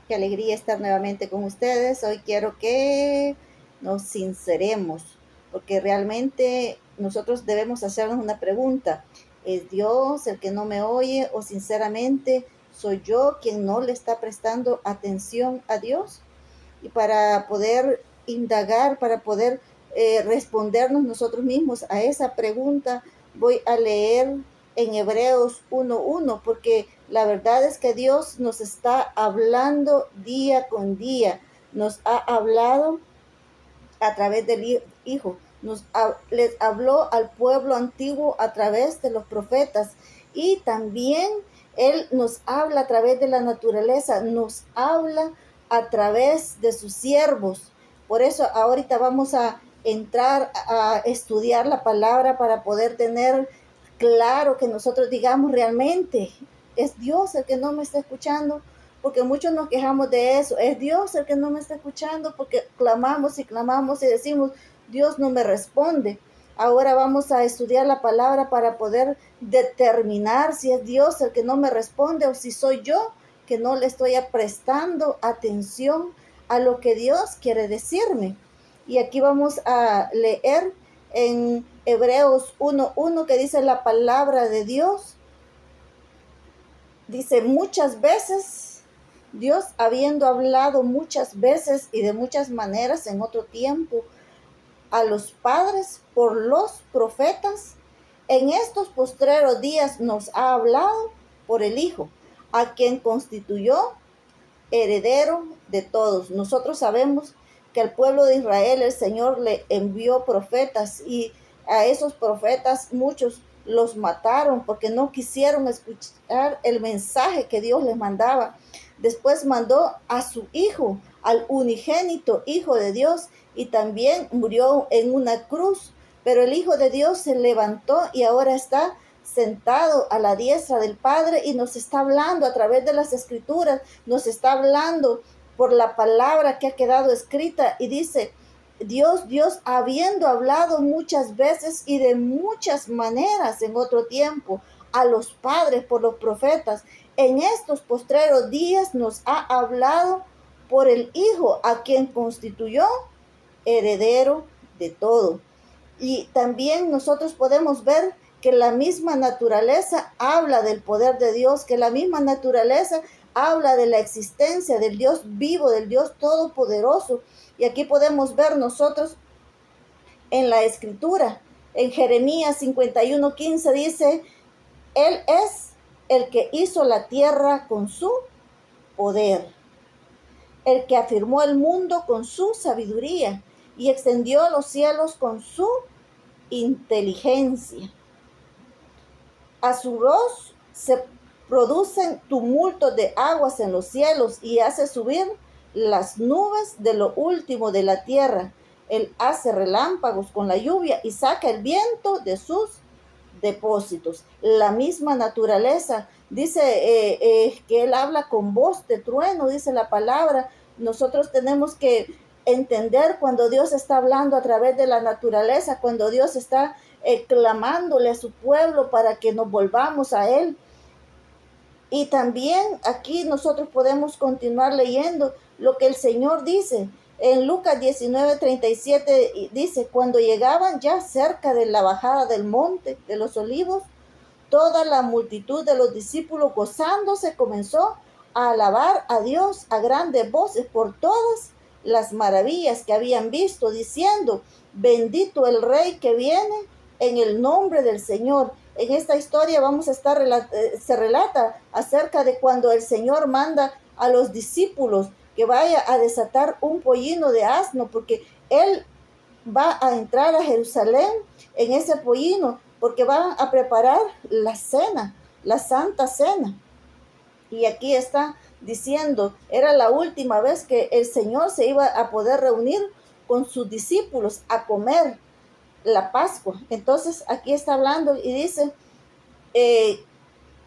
Qué alegría estar nuevamente con ustedes. Hoy quiero que nos sinceremos, porque realmente nosotros debemos hacernos una pregunta. ¿Es Dios el que no me oye o sinceramente soy yo quien no le está prestando atención a Dios? Y para poder indagar, para poder respondernos nosotros mismos a esa pregunta, voy a leer en Hebreos 1:1, porque la verdad es que Dios nos está hablando día con día, nos ha hablado a través del Hijo, les habló al pueblo antiguo a través de los profetas y también Él nos habla a través de la naturaleza, nos habla a través de sus siervos. Por eso ahorita vamos a entrar a estudiar la palabra para poder tener claro que nosotros digamos realmente, es Dios el que no me está escuchando, porque muchos nos quejamos de eso. Es Dios el que no me está escuchando, porque clamamos y decimos, Dios no me responde. Ahora vamos a estudiar la palabra para poder determinar si es Dios el que no me responde o si soy yo que no le estoy prestando atención a lo que Dios quiere decirme. Y aquí vamos a leer en Hebreos 1:1 que dice la palabra de Dios. Dice, muchas veces, Dios habiendo hablado muchas veces y de muchas maneras en otro tiempo a los padres por los profetas, en estos postreros días nos ha hablado por el Hijo, a quien constituyó heredero de todos. Nosotros sabemos que al pueblo de Israel el Señor le envió profetas y a esos profetas muchos los mataron porque no quisieron escuchar el mensaje que Dios les mandaba. Después mandó a su Hijo, al unigénito Hijo de Dios, y también murió en una cruz. Pero el Hijo de Dios se levantó y ahora está sentado a la diestra del Padre y nos está hablando a través de las Escrituras, nos está hablando por la palabra que ha quedado escrita y dice, Dios habiendo hablado muchas veces y de muchas maneras en otro tiempo a los padres por los profetas, en estos postreros días nos ha hablado por el Hijo, a quien constituyó heredero de todo. Y también nosotros podemos ver que la misma naturaleza habla del poder de Dios, que la misma naturaleza habla de la existencia del Dios vivo, del Dios todopoderoso. Y aquí podemos ver nosotros en la escritura, en Jeremías 51:15 dice, Él es el que hizo la tierra con su poder, el que afirmó el mundo con su sabiduría y extendió los cielos con su inteligencia. A su voz se producen tumultos de aguas en los cielos y hace subir las nubes de lo último de la tierra. Él hace relámpagos con la lluvia y saca el viento de sus depósitos. La misma naturaleza dice que Él habla con voz de trueno, dice la palabra. Nosotros tenemos que entender cuando Dios está hablando a través de la naturaleza, cuando Dios está clamándole a su pueblo para que nos volvamos a Él. Y también aquí nosotros podemos continuar leyendo lo que el Señor dice. En Lucas 19:37 dice, cuando llegaban ya cerca de la bajada del monte de los olivos, toda la multitud de los discípulos gozándose comenzó a alabar a Dios a grandes voces por todas las maravillas que habían visto, diciendo, bendito el Rey que viene en el nombre del Señor. En esta historia se relata acerca de cuando el Señor manda a los discípulos que vaya a desatar un pollino de asno, porque Él va a entrar a Jerusalén en ese pollino, porque van a preparar la cena, la santa cena. Y aquí está diciendo, era la última vez que el Señor se iba a poder reunir con sus discípulos a comer la Pascua. Entonces aquí está hablando y dice,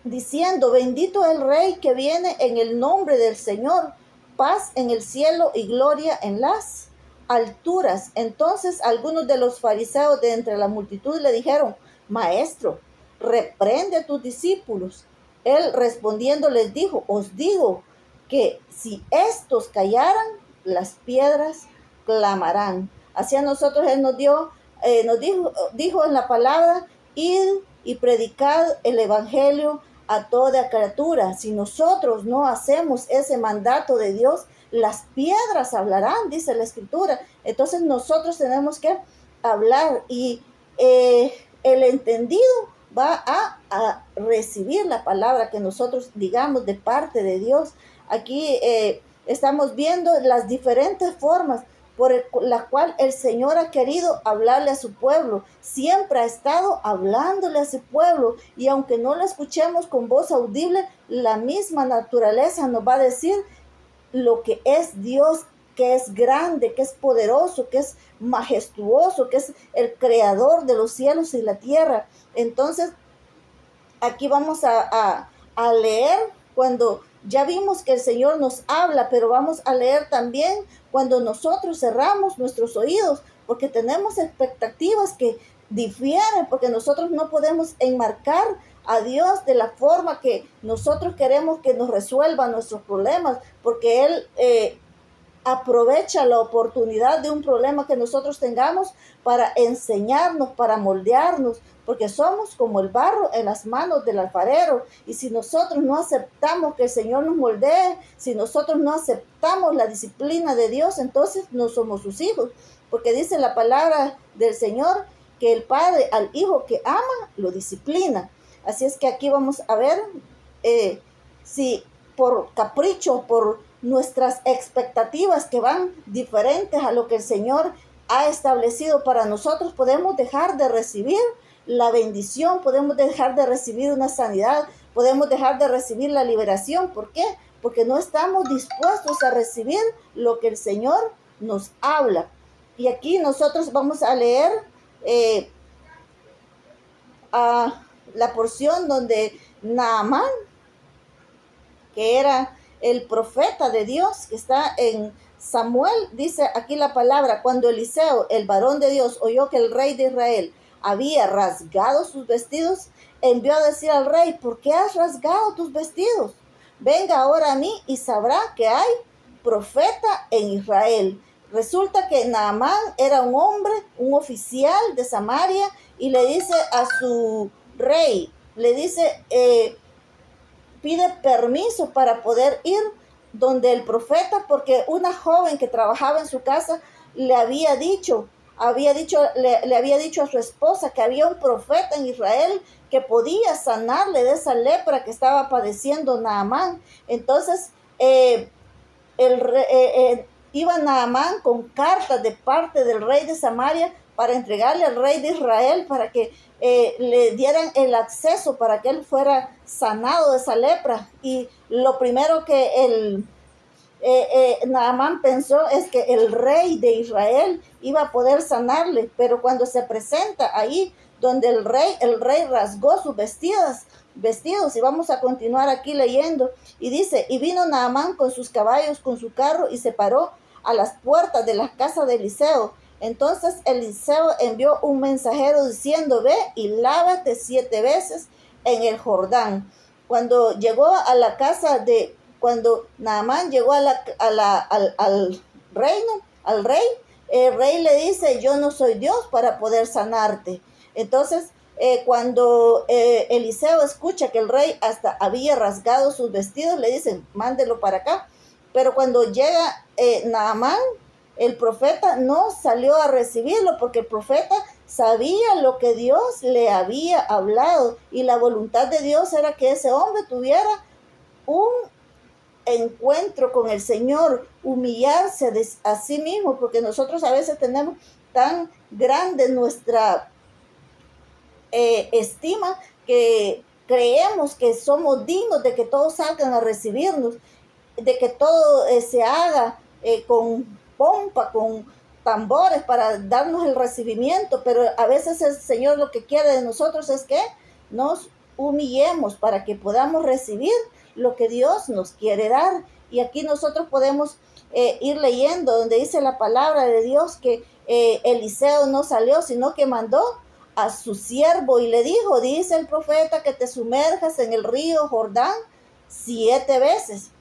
diciendo, bendito el Rey que viene en el nombre del Señor, paz en el cielo y gloria en las alturas. Entonces algunos de los fariseos de entre la multitud le dijeron, Maestro, reprende a tus discípulos. Él respondiendo les dijo, os digo que si estos callaran, las piedras clamarán. Así a nosotros Él dijo en la palabra, id y predicad el evangelio a toda criatura. Si nosotros no hacemos ese mandato de Dios, las piedras hablarán, dice la Escritura. Entonces nosotros tenemos que hablar y el entendido va a recibir la palabra que nosotros digamos de parte de Dios. Aquí estamos viendo las diferentes formas por la cual el Señor ha querido hablarle a su pueblo. Siempre ha estado hablándole a su pueblo, y aunque no lo escuchemos con voz audible, la misma naturaleza nos va a decir lo que es Dios, que es grande, que es poderoso, que es majestuoso, que es el creador de los cielos y la tierra. Entonces, aquí vamos a leer cuando ya vimos que el Señor nos habla, pero vamos a leer también cuando nosotros cerramos nuestros oídos, porque tenemos expectativas que difieren, porque nosotros no podemos enmarcar a Dios de la forma que nosotros queremos que nos resuelva nuestros problemas, porque Él aprovecha la oportunidad de un problema que nosotros tengamos para enseñarnos, para moldearnos, porque somos como el barro en las manos del alfarero. Y si nosotros no aceptamos que el Señor nos moldee, si nosotros no aceptamos la disciplina de Dios, entonces no somos sus hijos, porque dice la palabra del Señor que el Padre al hijo que ama lo disciplina. Así es que aquí vamos a ver si por capricho, por nuestras expectativas que van diferentes a lo que el Señor ha establecido para nosotros, podemos dejar de recibir la bendición, podemos dejar de recibir una sanidad, podemos dejar de recibir la liberación. ¿Por qué? Porque no estamos dispuestos a recibir lo que el Señor nos habla. Y aquí nosotros vamos a leer a la porción donde Naamán, que era el profeta de Dios, que está en Samuel, dice aquí la palabra: cuando Eliseo, el varón de Dios, oyó que el rey de Israel había rasgado sus vestidos, envió a decir al rey: ¿por qué has rasgado tus vestidos? Venga ahora a mí y sabrá que hay profeta en Israel. Resulta que Naamán era un hombre, un oficial de Samaria, y le dice a su rey, le dice, pide permiso para poder ir donde el profeta, porque una joven que trabajaba en su casa le había dicho a su esposa que había un profeta en Israel que podía sanarle de esa lepra que estaba padeciendo Naamán. Entonces iba Naamán con cartas de parte del rey de Samaria para entregarle al rey de Israel para que le dieran el acceso para que él fuera sanado de esa lepra. Y lo primero que Naamán pensó es que el rey de Israel iba a poder sanarle, pero cuando se presenta ahí donde el rey rasgó sus vestidos, y vamos a continuar aquí leyendo, y dice: y vino Naamán con sus caballos, con su carro, y se paró a las puertas de la casa de Eliseo. Entonces Eliseo envió un mensajero diciendo: ve y lávate 7 veces en el Jordán. Cuando Naamán llegó al rey, el rey le dice: yo no soy Dios para poder sanarte. Entonces, cuando Eliseo escucha que el rey hasta había rasgado sus vestidos, le dicen: mándelo para acá. Pero cuando llega Naamán, el profeta no salió a recibirlo, porque el profeta sabía lo que Dios le había hablado, y la voluntad de Dios era que ese hombre tuviera un encuentro con el Señor, humillarse a sí mismo, porque nosotros a veces tenemos tan grande nuestra estima que creemos que somos dignos de que todos salgan a recibirnos, de que todo se haga con pompa, con tambores para darnos el recibimiento, pero a veces el Señor lo que quiere de nosotros es que nos humillemos para que podamos recibir lo que Dios nos quiere dar. Y aquí nosotros podemos ir leyendo donde dice la palabra de Dios que Eliseo no salió, sino que mandó a su siervo y le dijo: dice el profeta que te sumerjas en el río Jordán 7 veces.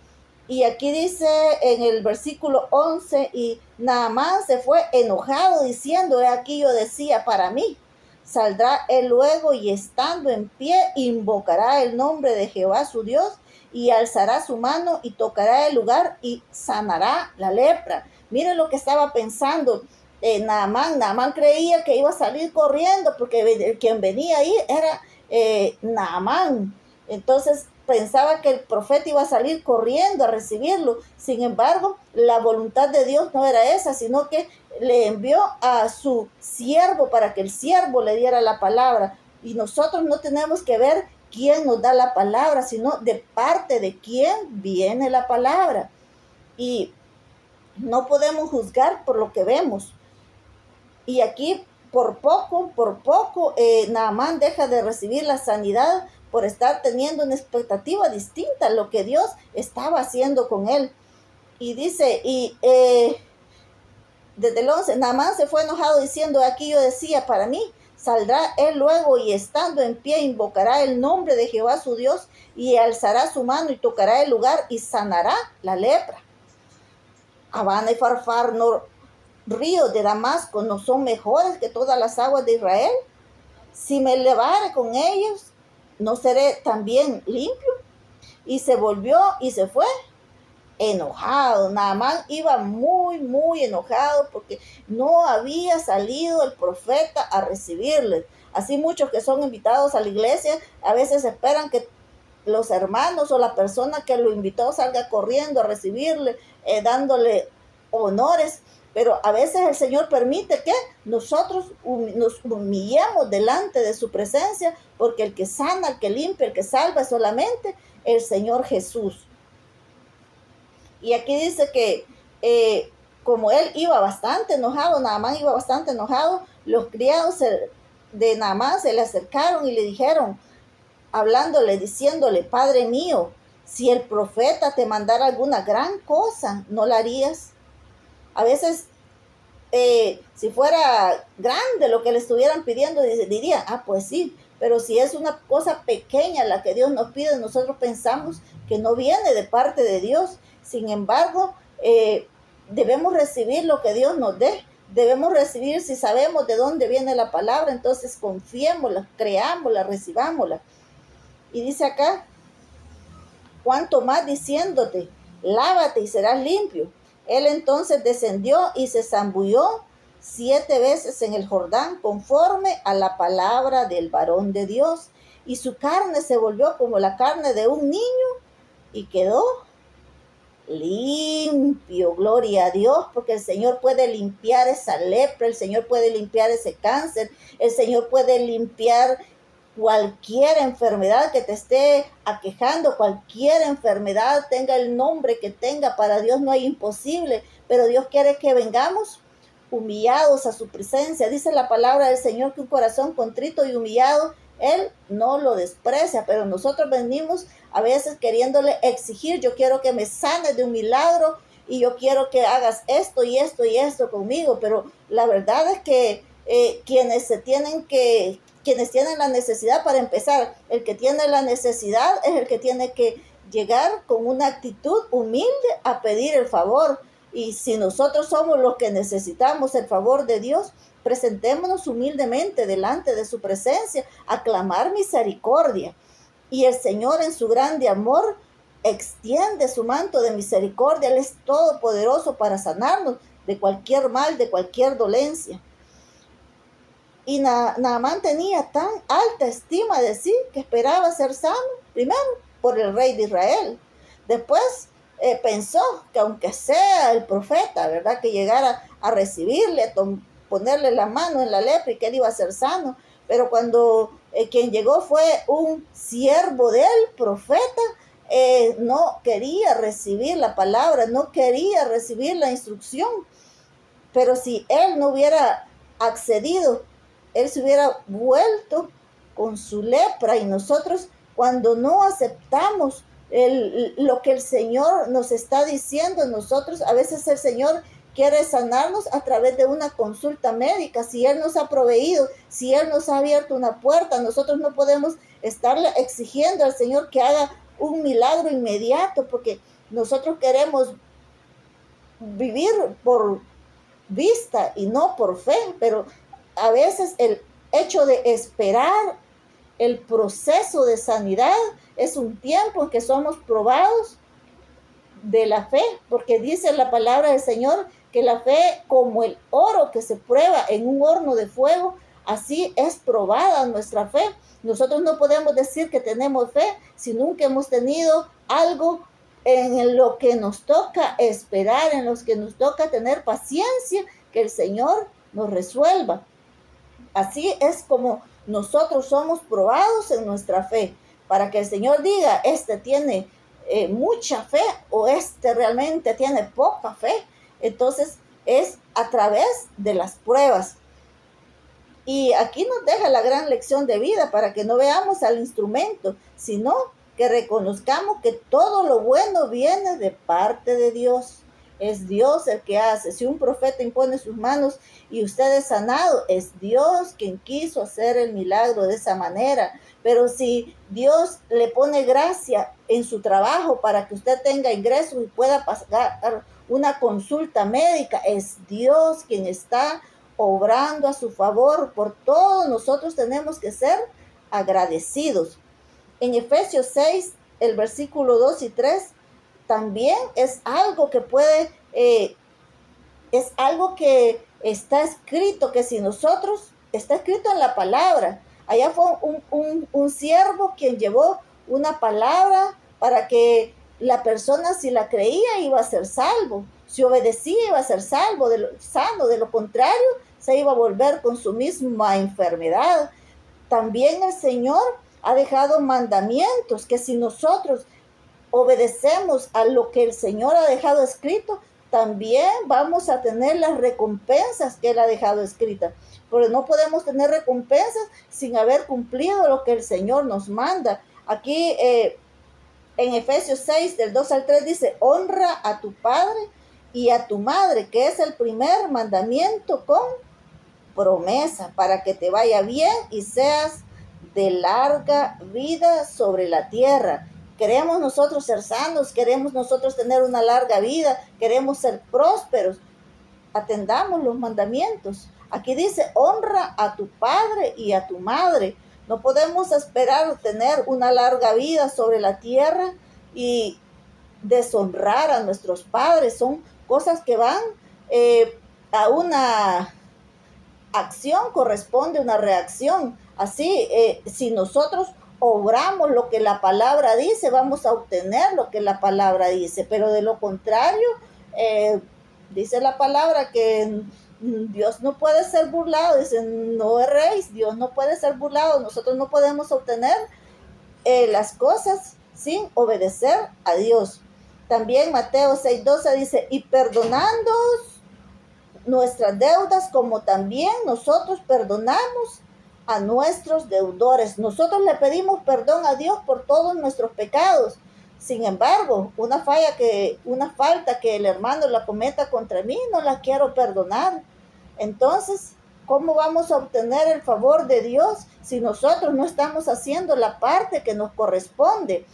Y aquí dice en el versículo 11, y Naamán se fue enojado diciendo, he aquí yo decía para mí, saldrá él luego y estando en pie, invocará el nombre de Jehová su Dios y alzará su mano y tocará el lugar y sanará la lepra. Miren lo que estaba pensando Naamán creía que iba a salir corriendo porque quien venía ahí era Naamán. Entonces pensaba que el profeta iba a salir corriendo a recibirlo. Sin embargo, la voluntad de Dios no era esa, sino que le envió a su siervo para que el siervo le diera la palabra. Y nosotros no tenemos que ver quién nos da la palabra, sino de parte de quién viene la palabra. Y no podemos juzgar por lo que vemos. Y aquí por poco, Naamán deja de recibir la sanidad por estar teniendo una expectativa distinta a lo que Dios estaba haciendo con él. Y dice, desde el 11, Naamán se fue enojado diciendo, aquí yo decía para mí, saldrá él luego y estando en pie invocará el nombre de Jehová su Dios y alzará su mano y tocará el lugar y sanará la lepra. Habana y Farfar, ríos de Damasco, ¿no son mejores que todas las aguas de Israel? Si me levare con ellos, ¿no seré también limpio? Y se volvió y se fue enojado. Naamán iba muy enojado porque no había salido el profeta a recibirles. Así muchos que son invitados a la iglesia, a veces esperan que los hermanos o la persona que lo invitó salga corriendo a recibirle, dándole honores. Pero a veces el Señor permite que nosotros nos humillemos delante de su presencia, porque el que sana, el que limpia, el que salva es solamente el Señor Jesús. Y aquí dice que como él iba bastante enojado, Naamán iba bastante enojado, los criados de Naamán se le acercaron y le dijeron, hablándole, diciéndole, Padre mío, si el profeta te mandara alguna gran cosa, ¿no la harías? A veces, si fuera grande lo que le estuvieran pidiendo, diría, pues sí, pero si es una cosa pequeña la que Dios nos pide, nosotros pensamos que no viene de parte de Dios. Sin embargo, debemos recibir lo que Dios nos dé. Debemos recibir, si sabemos de dónde viene la palabra, entonces confiémosla, creámosla, recibámosla. Y dice acá, cuanto más diciéndote, lávate y serás limpio. Él entonces descendió y se zambulló 7 veces en el Jordán, conforme a la palabra del varón de Dios. Y su carne se volvió como la carne de un niño y quedó limpio. Gloria a Dios, porque el Señor puede limpiar esa lepra, el Señor puede limpiar ese cáncer, el Señor puede limpiar cualquier enfermedad que te esté aquejando, cualquier enfermedad, tenga el nombre que tenga, para Dios no hay imposible, pero Dios quiere que vengamos humillados a su presencia. Dice la palabra del Señor que un corazón contrito y humillado, Él no lo desprecia, pero nosotros venimos a veces queriéndole exigir, yo quiero que me sanes de un milagro y yo quiero que hagas esto y esto y esto conmigo, pero la verdad es que quienes tienen la necesidad, para empezar, el que tiene la necesidad es el que tiene que llegar con una actitud humilde a pedir el favor. Y si nosotros somos los que necesitamos el favor de Dios, presentémonos humildemente delante de su presencia a clamar misericordia. Y el Señor en su grande amor extiende su manto de misericordia. Él es todopoderoso para sanarnos de cualquier mal, de cualquier dolencia. Y Naamán tenía tan alta estima de sí que esperaba ser sano, primero por el rey de Israel. Después pensó que aunque sea el profeta, ¿verdad?, que llegara a recibirle, ponerle la mano en la lepra y que él iba a ser sano. Pero cuando quien llegó fue un siervo del profeta, no quería recibir la palabra, no quería recibir la instrucción. Pero si él no hubiera accedido, él se hubiera vuelto con su lepra. Y nosotros, cuando no aceptamos lo que el Señor nos está diciendo, nosotros, a veces el Señor quiere sanarnos a través de una consulta médica. Si Él nos ha proveído, si Él nos ha abierto una puerta, nosotros no podemos estarle exigiendo al Señor que haga un milagro inmediato, porque nosotros queremos vivir por vista y no por fe, pero a veces el hecho de esperar el proceso de sanidad es un tiempo en que somos probados de la fe, porque dice la palabra del Señor que la fe, como el oro que se prueba en un horno de fuego, así es probada nuestra fe. Nosotros no podemos decir que tenemos fe si nunca hemos tenido algo en lo que nos toca esperar, en los que nos toca tener paciencia, que el Señor nos resuelva. Así es como nosotros somos probados en nuestra fe, para que el Señor diga, este tiene mucha fe o este realmente tiene poca fe. Entonces es a través de las pruebas. Y aquí nos deja la gran lección de vida para que no veamos al instrumento, sino que reconozcamos que todo lo bueno viene de parte de Dios. Es Dios el que hace. Si un profeta impone sus manos y usted es sanado, es Dios quien quiso hacer el milagro de esa manera. Pero si Dios le pone gracia en su trabajo para que usted tenga ingresos y pueda pagar una consulta médica, es Dios quien está obrando a su favor. Por todo nosotros tenemos que ser agradecidos. En Efesios 6, el versículo 2 y 3, también es algo que puede, es algo que está escrito, que si nosotros, está escrito en la palabra. Allá fue un siervo quien llevó una palabra para que la persona, si la creía, iba a ser salvo. Si obedecía, iba a ser salvo, sano. De lo contrario, se iba a volver con su misma enfermedad. También el Señor ha dejado mandamientos que si nosotros obedecemos a lo que el Señor ha dejado escrito, también vamos a tener las recompensas que Él ha dejado escritas. Pero no podemos tener recompensas sin haber cumplido lo que el Señor nos manda. Aquí en Efesios 6, del 2 al 3 dice, honra a tu padre y a tu madre, que es el primer mandamiento con promesa, para que te vaya bien y seas de larga vida sobre la tierra. Queremos nosotros ser sanos, queremos nosotros tener una larga vida, queremos ser prósperos. Atendamos los mandamientos. Aquí dice, honra a tu padre y a tu madre. No podemos esperar tener una larga vida sobre la tierra y deshonrar a nuestros padres. Son cosas que van a una acción, corresponde una reacción. Así, si nosotros obramos lo que la palabra dice, vamos a obtener lo que la palabra dice. Pero de lo contrario, dice la palabra que Dios no puede ser burlado. Dice, no erréis, Dios no puede ser burlado. Nosotros no podemos obtener las cosas sin obedecer a Dios. También Mateo 6:12 dice, y perdonando nuestras deudas como también nosotros perdonamos a nuestros deudores. Nosotros le pedimos perdón a Dios por todos nuestros pecados. Sin embargo, una falta que el hermano la cometa contra mí, no la quiero perdonar. Entonces, ¿cómo vamos a obtener el favor de Dios si nosotros no estamos haciendo la parte que nos corresponde?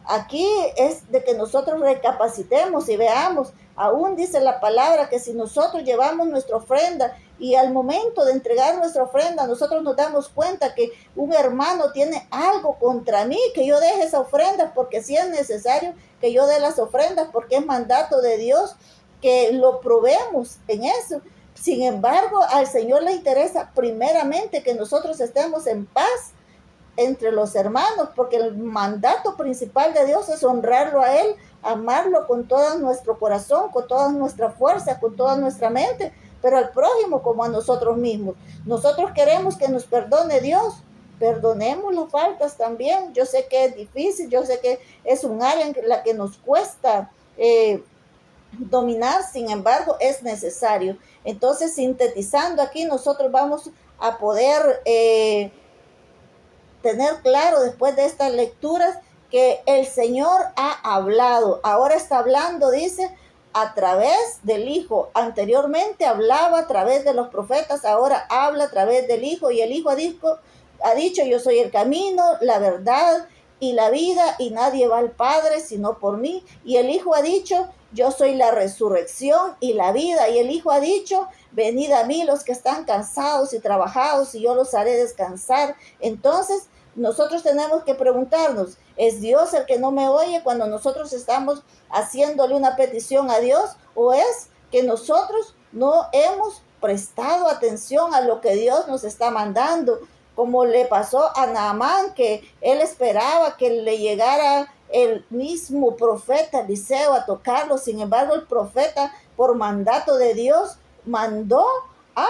Aquí es de que nosotros recapacitemos y veamos. Aún dice la palabra que si nosotros llevamos nuestra ofrenda y al momento de entregar nuestra ofrenda, nosotros nos damos cuenta que un hermano tiene algo contra mí, que yo deje esa ofrenda, porque sí es necesario que yo dé las ofrendas, porque es mandato de Dios que lo probemos en eso. Sin embargo, al Señor le interesa primeramente que nosotros estemos en paz entre los hermanos, porque el mandato principal de Dios es honrarlo a Él, amarlo con todo nuestro corazón, con toda nuestra fuerza, con toda nuestra mente, pero al prójimo como a nosotros mismos. Nosotros queremos que nos perdone Dios, perdonemos las faltas también. Yo sé que es difícil, yo sé que es un área en la que nos cuesta dominar, sin embargo es necesario. Entonces, sintetizando aquí, nosotros vamos a poder tener claro después de estas lecturas que el Señor ha hablado. Ahora está hablando, dice, a través del Hijo. Anteriormente hablaba a través de los profetas, ahora habla a través del Hijo. Y el Hijo ha dicho, yo soy el camino, la verdad y la vida, y nadie va al Padre sino por mí. Y el Hijo ha dicho, yo soy la resurrección y la vida. Y el Hijo ha dicho, venid a mí los que están cansados y trabajados, y yo los haré descansar. Entonces, nosotros tenemos que preguntarnos, ¿es Dios el que no me oye cuando nosotros estamos haciéndole una petición a Dios? ¿O es que nosotros no hemos prestado atención a lo que Dios nos está mandando? Como le pasó a Naamán, que él esperaba que le llegara el mismo profeta Eliseo a tocarlo. Sin embargo, el profeta, por mandato de Dios, mandó a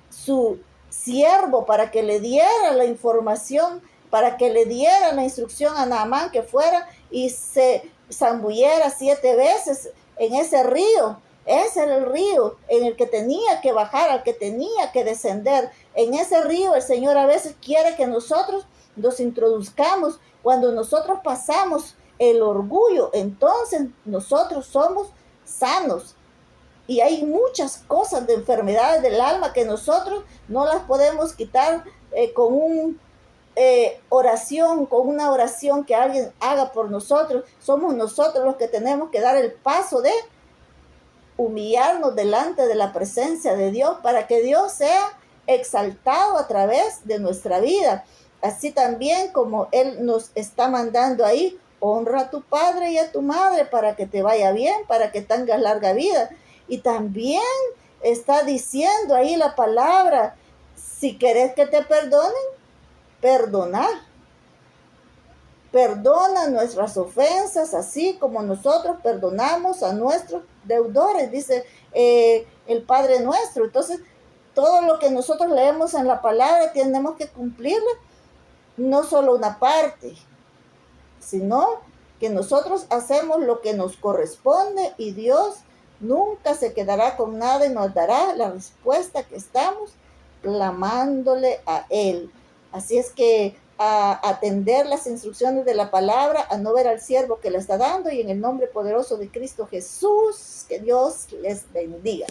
su siervo para que le diera la información, para que le diera la instrucción a Naamán, que fuera y se zambulliera 7 veces en ese río. Ese era el río en el que tenía que bajar, al que tenía que descender. En ese río el Señor a veces quiere que nosotros nos introduzcamos. Cuando nosotros pasamos el orgullo, entonces nosotros somos sanos. Y hay muchas cosas de enfermedades del alma que nosotros no las podemos quitar con una oración que alguien haga por nosotros. Somos nosotros los que tenemos que dar el paso de humillarnos delante de la presencia de Dios para que Dios sea exaltado a través de nuestra vida. Así también como Él nos está mandando ahí, honra a tu padre y a tu madre para que te vaya bien, para que tengas larga vida. Y también está diciendo ahí la palabra, si querés que te perdonen, perdona. Perdona nuestras ofensas, así como nosotros perdonamos a nuestros deudores, dice el Padre nuestro. Entonces, todo lo que nosotros leemos en la palabra tenemos que cumplirlo, no solo una parte, sino que nosotros hacemos lo que nos corresponde y Dios nunca se quedará con nada y nos dará la respuesta que estamos clamándole a Él. Así es que a atender las instrucciones de la palabra, a no ver al siervo que le está dando, y en el nombre poderoso de Cristo Jesús, que Dios les bendiga.